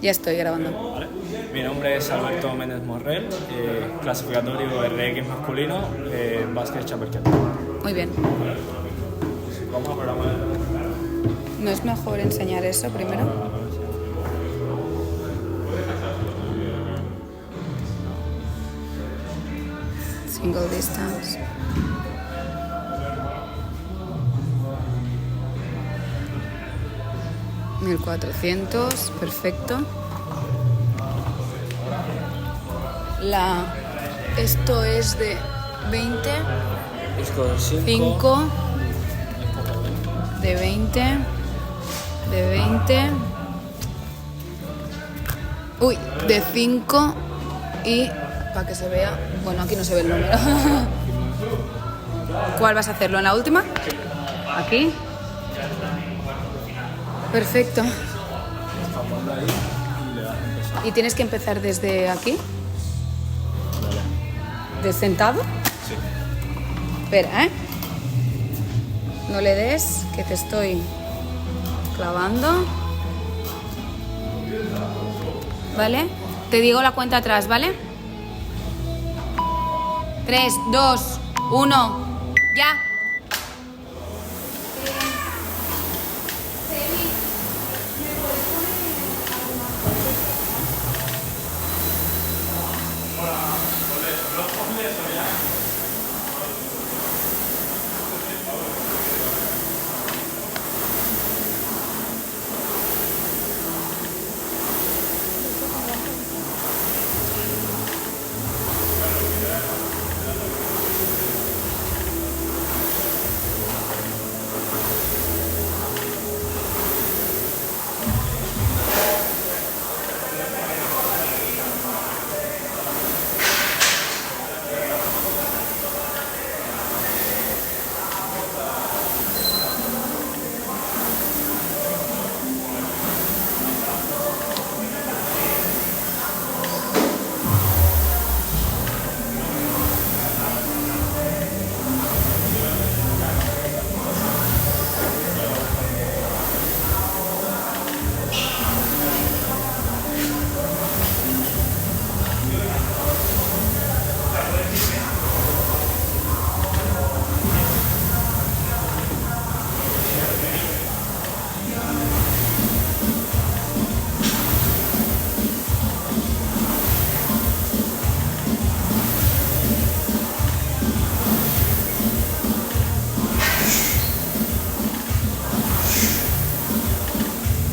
Ya estoy grabando. Vale. Mi nombre es Alberto Méndez Morrell, clasificatorio RX masculino, básquet Chaperquet. Muy bien. Vamos a programar. ¿No es mejor enseñar eso primero? Single distance. $1400, perfecto. Esto es de 20, Disco 5, de 20, de 20, uy, de 5 y para que se vea, bueno, aquí no se ve el número. ¿Cuál vas a hacerlo? ¿En la última? Aquí. Perfecto. ¿Y tienes que empezar desde aquí? ¿De sentado? Sí. Espera, ¿eh? No le des, que te estoy clavando. ¿Vale? Te digo la cuenta atrás, ¿vale? 3, 2, 1, ya.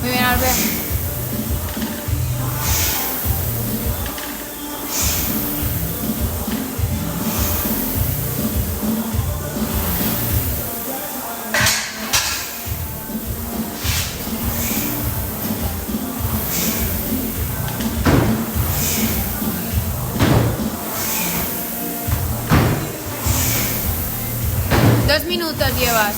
Muy bien, Albert. Dos minutos llevas.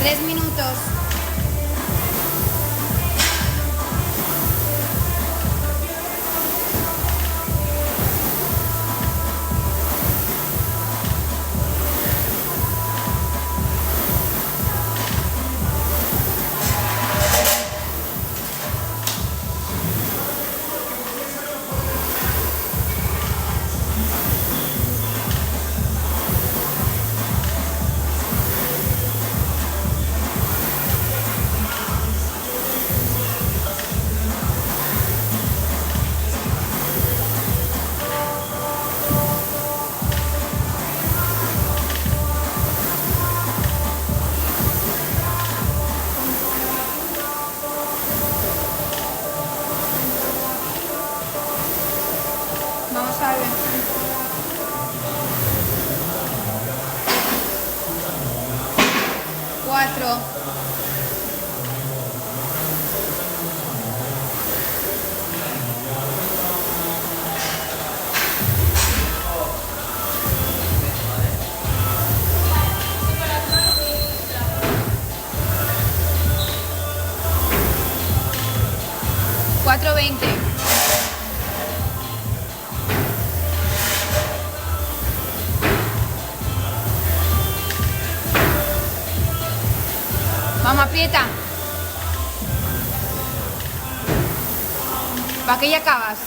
Tres minutos. sale. Cuatro. Cuatro 20. Vamos, aprieta. ¿Para qué ya acabas?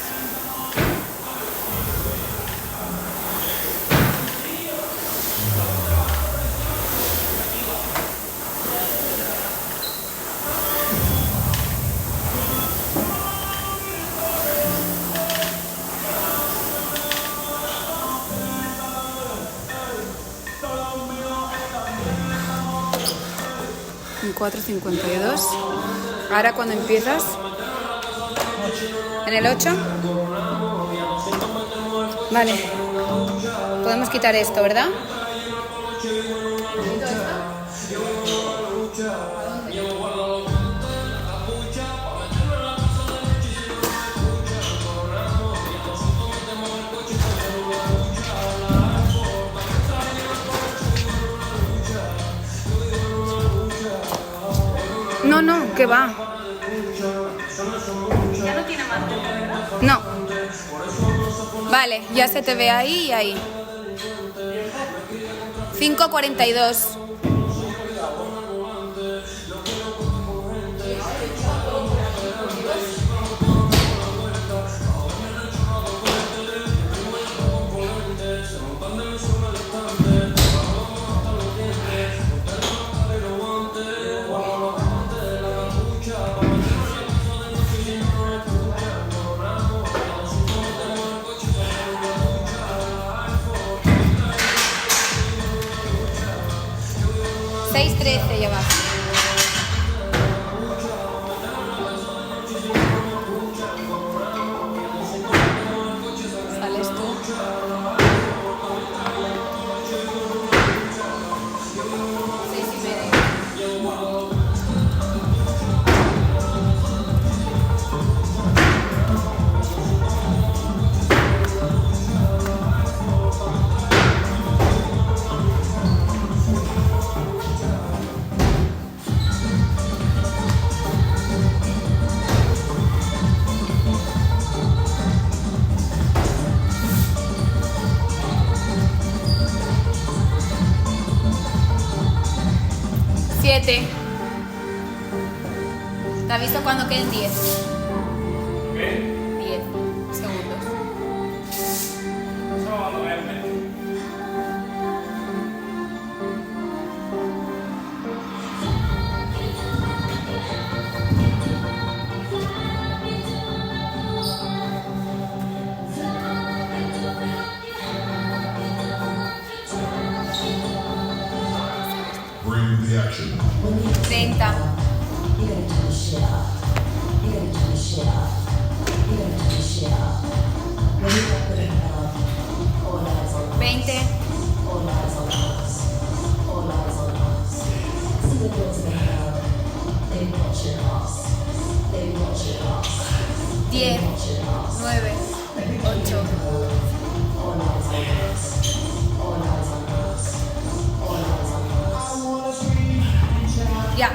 En 4:52. Ahora cuando empiezas. En el 8. Vale. Podemos quitar esto, ¿verdad? No, no, que va. Ya no tiene más tiempo, ¿verdad? No. Vale, ya se te ve ahí y ahí. 5:42. Te llevas. Sales tú. Seis y media. Siete. Te aviso cuando queden 10. ¿Qué? 10 segundos. Eso va a moverme. Bring the action. 30. Veinte. 10, 9, 8. Ya.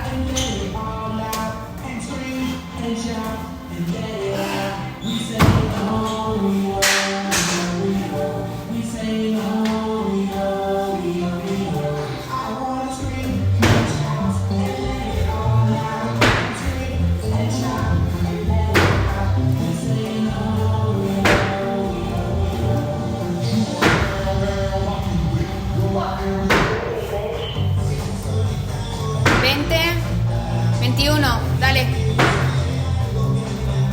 Dale.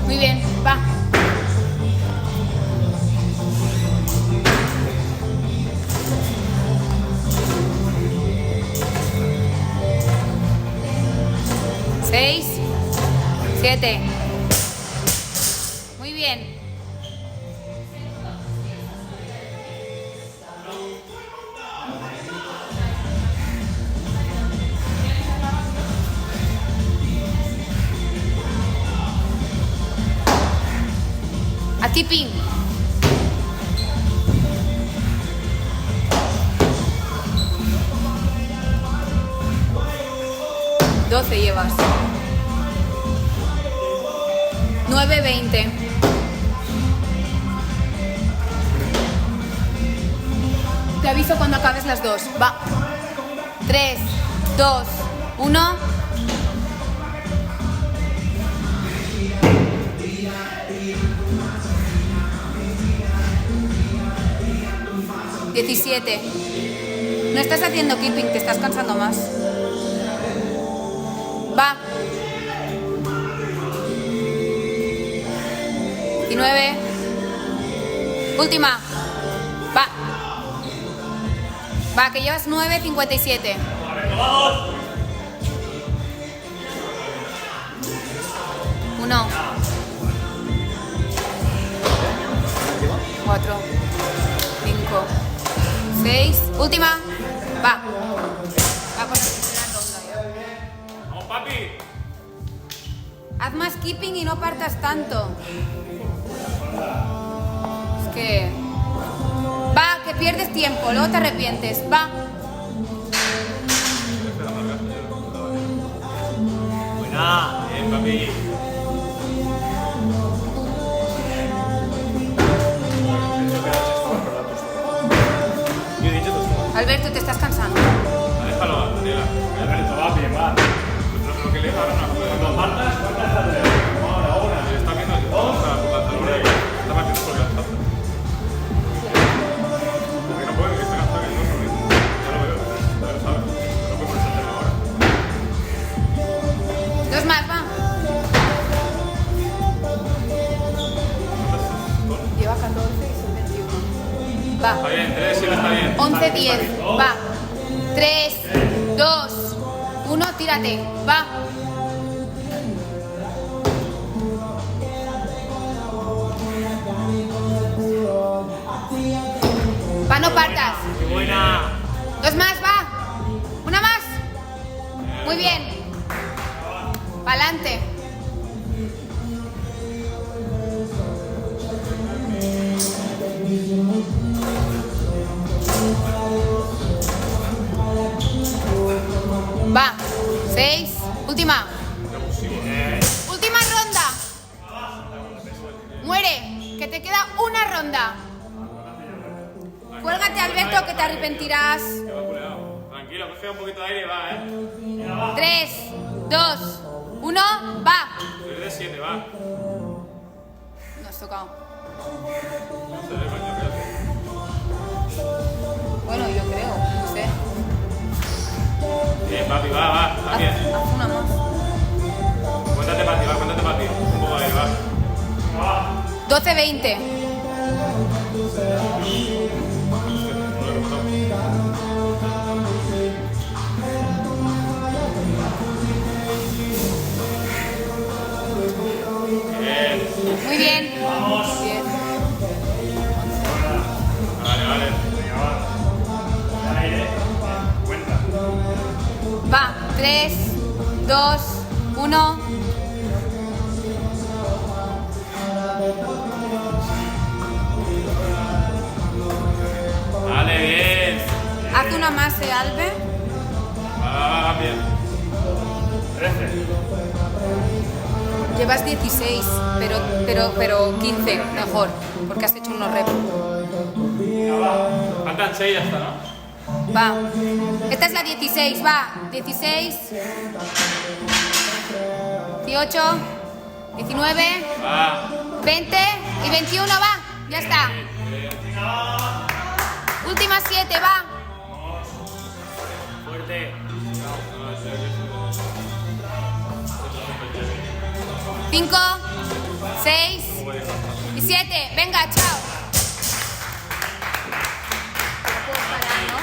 Muy bien, va. Seis, 7. Muy bien. Keeping. 12 llevas. 9-20. Te aviso cuando acabes las dos. Va. 3, 2, 1. No estás haciendo keeping, te estás cansando más. Va. 19. Última. Va. Va, que llevas 9:57. 1. 4. 5. 6. Última. Va. Va por la tercera ronda ya. ¡Vamos, papi! Haz más keeping y no partas tanto. Es que... Va, que pierdes tiempo, luego te arrepientes. Va. Buena, bien, papi. Yo he dicho tú. Alberto, te estás cansando. Déjalo, Daniela. Alberto, va bien, va. Lo que le da ahora no. Cuando marcas, ¿cuántas estás de ahora? Está viendo que todo está por la talura y está partiendo por la taza. Porque no puede, que está cansado, que no lo mismo. Ya lo veo, ya lo sabes. No puede ponerse a hacerlo ahora. 2 más, va. Lleva 14 y son 21. Va. Está bien, 3, 7 está bien. 11-10. Va. 3, 2, 1, tírate. Va. Va, no partas. ¡Qué buena! 2 más, va. Una más. Muy bien. Pa'lante. Va. 6. Última. Última ronda. Muere. Que te queda una ronda. Cuélgate, Alberto, que te arrepentirás. Tranquilo, coge un poquito de aire y va, 3, 2, 1, va. 3 de 7, va. No has tocado. No se ve, coño, espérate. Bueno, yo creo, no sé. Bien, papi, va, está bien. Haz una más. Cuéntate para ti, va, cuéntate para ti. Un poco de aire, va. 12-20. Bien. Muy bien. Vamos. Bien. Vale. Va. 3, 2, 1. Vale, bien. Haz una más, Albe. Va, bien. 13. Llevas 16, pero 15 mejor, porque has hecho unos reps. Faltan 6 ya está, ¿no? Va. Esta es la 16, va. 16. 18. 19. Va. 20 y 21, va. Ya está. Última 7, va. Fuerte. 5, 6 y 7. Venga, chao. No puedo parar, ¿no?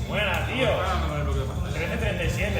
Buena, tío. 13:37.